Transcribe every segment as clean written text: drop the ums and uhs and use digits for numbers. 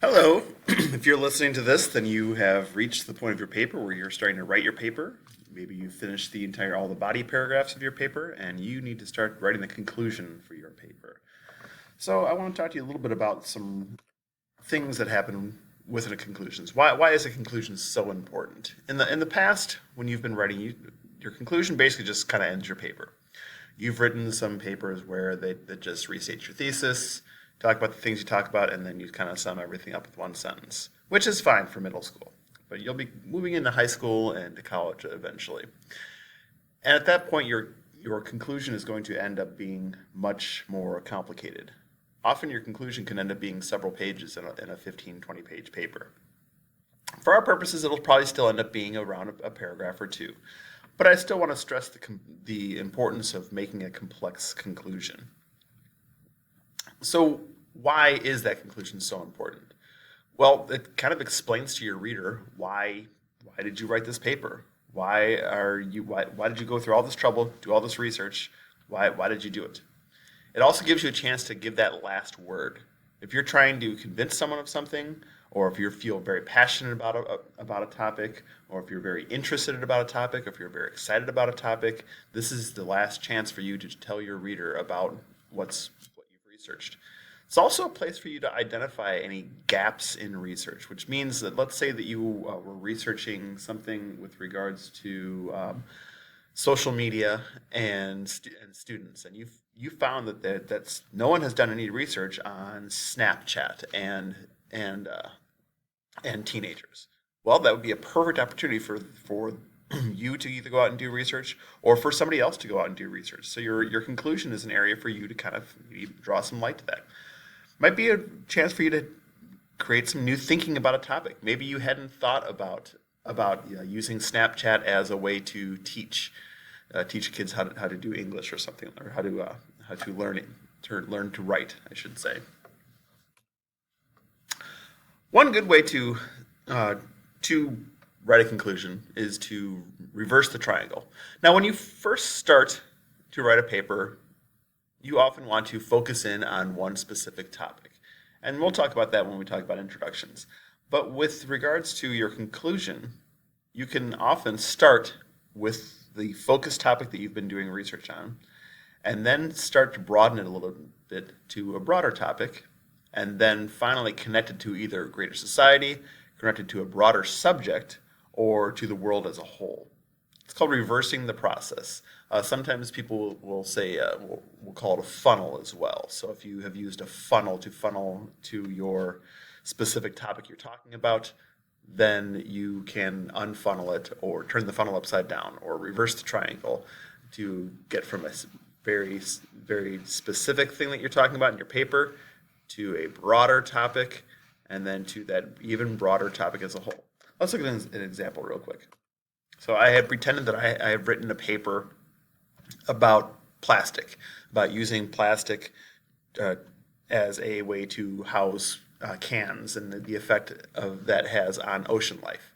Hello. If you're listening to this, then you have reached the point of your paper where you're starting to write your paper. Maybe you finished all the body paragraphs of your paper, and you need to start writing the conclusion for your paper. So I want to talk to you a little bit about some things that happen within a conclusions. Why is a conclusion so important? In the past, when you've been writing, your conclusion basically just kind of ends your paper. You've written some papers where that just restate your thesis, talk about the things you talk about, and then you kind of sum everything up with one sentence, which is fine for middle school. But you'll be moving into high school and to college eventually. And at that point, your conclusion is going to end up being much more complicated. Often your conclusion can end up being several pages in a 15, 20 page paper. For our purposes, it'll probably still end up being around a paragraph or two. But I still want to stress the importance of making a complex conclusion. So, why is that conclusion so important? Well, it kind of explains to your reader why did you write this paper? Why did you go through all this trouble, do all this research? Why did you do it? It also gives you a chance to give that last word. If you're trying to convince someone of something, or if you feel very passionate about a topic, or if you're very interested about a topic, or if you're very excited about a topic, this is the last chance for you to tell your reader about what you've researched. It's also a place for you to identify any gaps in research, which means that let's say that you were researching something with regards to social media and students, and you found that's no one has done any research on Snapchat and teenagers. Well, that would be a perfect opportunity for you to either go out and do research or for somebody else to go out and do research. So your conclusion is an area for you to kind of draw some light to that. Might be a chance for you to create some new thinking about a topic. Maybe you hadn't thought about using Snapchat as a way to teach kids how to do English or something, or how to learn to write, I should say. One good way to write a conclusion is to reverse the triangle. Now, when you first start to write a paper, you often want to focus in on one specific topic. And we'll talk about that when we talk about introductions. But with regards to your conclusion, you can often start with the focus topic that you've been doing research on, and then start to broaden it a little bit to a broader topic, and then finally connect it to either greater society, connected to a broader subject, or to the world as a whole. It's called reversing the process. Sometimes people will say, we'll call it a funnel as well. So if you have used a funnel to your specific topic you're talking about, then you can unfunnel it or turn the funnel upside down or reverse the triangle to get from a very, very specific thing that you're talking about in your paper to a broader topic and then to that even broader topic as a whole. Let's look at an example real quick. So I had pretended that I have written a paper about plastic, about using plastic as a way to house cans and the effect of that has on ocean life.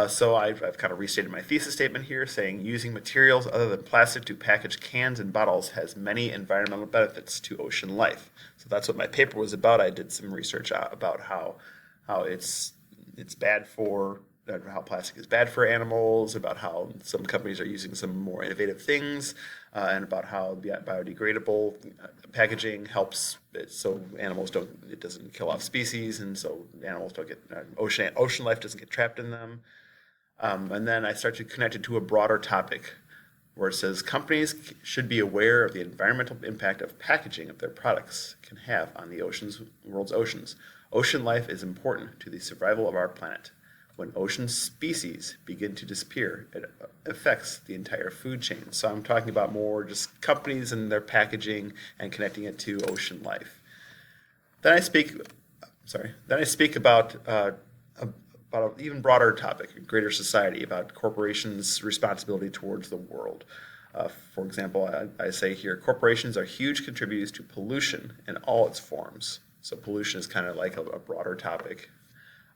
So I've kind of restated my thesis statement here, saying using materials other than plastic to package cans and bottles has many environmental benefits to ocean life. So that's what my paper was about. I did some research about how it's bad for how plastic is bad for animals, about how some companies are using some more innovative things, and about how biodegradable packaging helps so it doesn't kill off species, and so animals don't get ocean life doesn't get trapped in them. And then I start to connect it to a broader topic where it says companies should be aware of the environmental impact of packaging of their products can have on the world's oceans. Ocean life is important to the survival of our planet. When ocean species begin to disappear, it affects the entire food chain. So I'm talking about more just companies and their packaging and connecting it to ocean life. Then I speak, about an even broader topic, greater society, about corporations' responsibility towards the world. For example, I say here, corporations are huge contributors to pollution in all its forms. So pollution is kind of like a broader topic.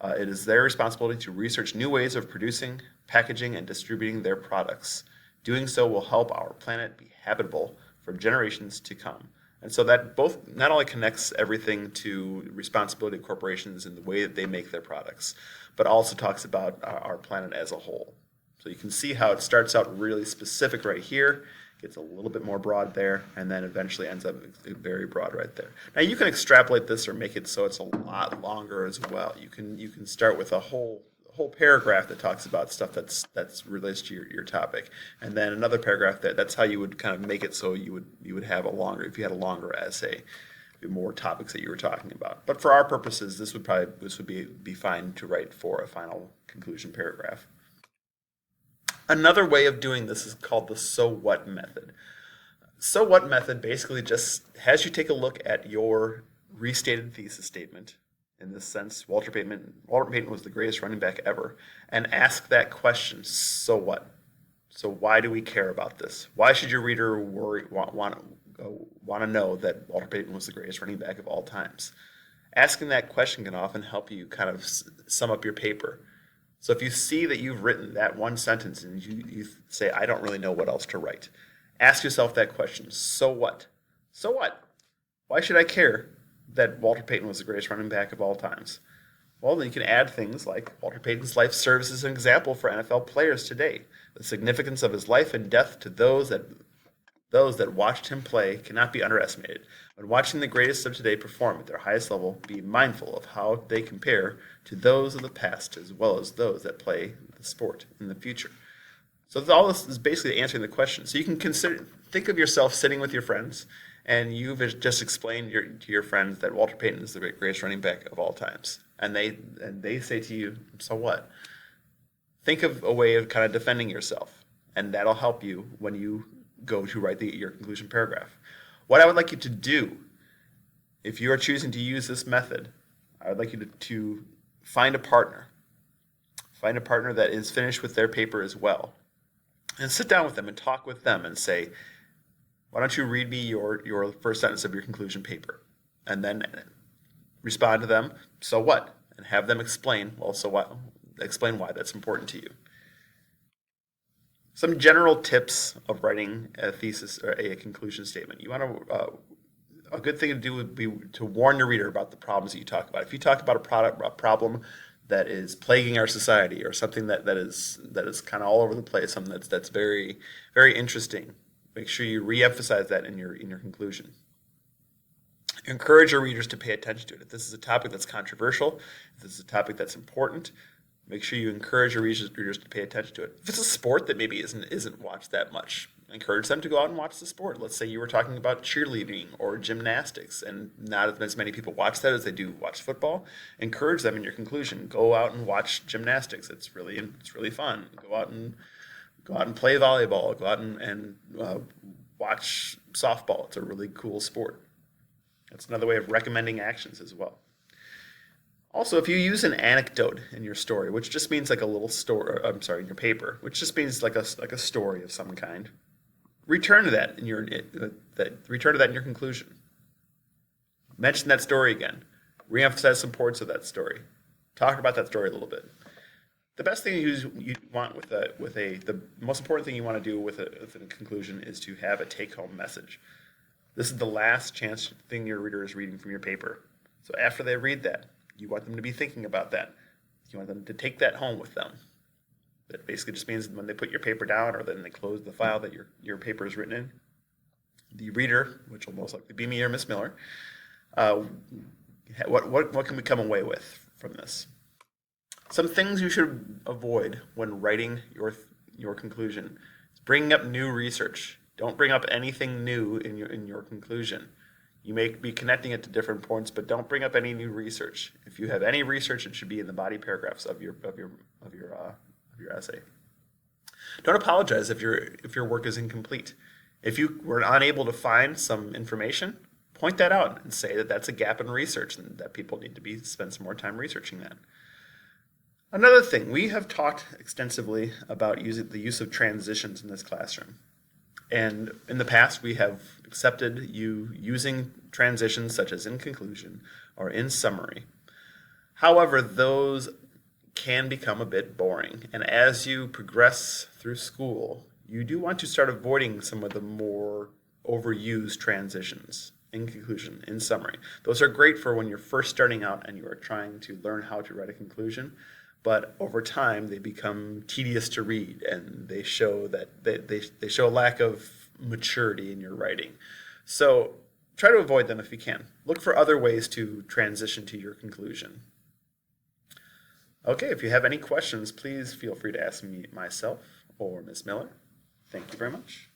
It is their responsibility to research new ways of producing, packaging, and distributing their products. Doing so will help our planet be habitable for generations to come. And so that both not only connects everything to responsibility of corporations in the way that they make their products, but also talks about our planet as a whole. So you can see how it starts out really specific right here, gets a little bit more broad there, and then eventually ends up very broad right there. Now you can extrapolate this or make it so it's a lot longer as well. You can start with a whole paragraph that talks about stuff that's relates to your topic, and then another paragraph that's how you would kind of make it so you would have a longer, if you had a longer essay, more topics that you were talking about. But for our purposes, this would be fine to write for a final conclusion paragraph. Another way of doing this is called the so what method. So what method basically just has you take a look at your restated thesis statement. In this sense, Walter Payton was the greatest running back ever, and ask that question, so what? So why do we care about this? Why should your reader want to know that Walter Payton was the greatest running back of all times? Asking that question can often help you kind of sum up your paper. So if you see that you've written that one sentence and you say, I don't really know what else to write, ask yourself that question, so what? So what? Why should I care that Walter Payton was the greatest running back of all times? Well, then you can add things like Walter Payton's life serves as an example for NFL players today. The significance of his life and death to those that watched him play cannot be underestimated. When watching the greatest of today perform at their highest level, be mindful of how they compare to those of the past as well as those that play the sport in the future. So all this is basically answering the question. So you can think of yourself sitting with your friends, and you've just explained to your friends that Walter Payton is the greatest running back of all times. And they say to you, so what? Think of a way of kind of defending yourself, and that'll help you when you go to write your conclusion paragraph. What I would like you to do, if you are choosing to use this method, I would like you to find a partner. Find a partner that is finished with their paper as well. And sit down with them and talk with them and say, why don't you read me your first sentence of your conclusion paper? And then respond to them, so what? And have them explain, well, so what? Explain why that's important to you. Some general tips of writing a thesis or a conclusion statement. You want to a good thing to do would be to warn your reader about the problems that you talk about. If you talk about a problem that is plaguing our society, or something that is kind of all over the place, something that's very, very interesting, make sure you re-emphasize that in your conclusion. Encourage your readers to pay attention to it. If this is a topic that's controversial, if this is a topic that's important, make sure you encourage your readers to pay attention to it. If it's a sport that maybe isn't watched that much, encourage them to go out and watch the sport. Let's say you were talking about cheerleading or gymnastics, and not as many people watch that as they do watch football. Encourage them in your conclusion. Go out and watch gymnastics. It's really fun. Go out and play volleyball. Go out and watch softball. It's a really cool sport. That's another way of recommending actions as well. Also, if you use an anecdote in your story, which just means like a little story, in your paper, which just means like a story of some kind, return to that in your conclusion. Mention that story again. Reemphasize some parts of that story. Talk about that story a little bit. The best thing you want the most important thing you want to do with a conclusion is to have a take-home message. This is the last chance thing your reader is reading from your paper. So after they read that, you want them to be thinking about that. You want them to take that home with them. That basically just means when they put your paper down, or then they close the file that your paper is written in, the reader, which will most likely be me or Miss Miller, what can we come away with from this? Some things you should avoid when writing your conclusion is bringing up new research. Don't bring up anything new in your conclusion. You may be connecting it to different points, but don't bring up any new research. If you have any research, it should be in the body paragraphs of your essay. Don't apologize if your work is incomplete. If you were unable to find some information, point that out and say that that's a gap in research and that people need to spend some more time researching that. Another thing, we have talked extensively about the use of transitions in this classroom. And in the past, we have accepted you using transitions such as in conclusion or in summary. However, those can become a bit boring. And as you progress through school, you do want to start avoiding some of the more overused transitions. in conclusion, in summary. Those are great for when you're first starting out and you are trying to learn how to write a conclusion, but over time they become tedious to read and they show that they show a lack of maturity in your writing. So try to avoid them if you can. Look for other ways to transition to your conclusion. Okay, if you have any questions, please feel free to ask me myself or Ms. Miller. Thank you very much.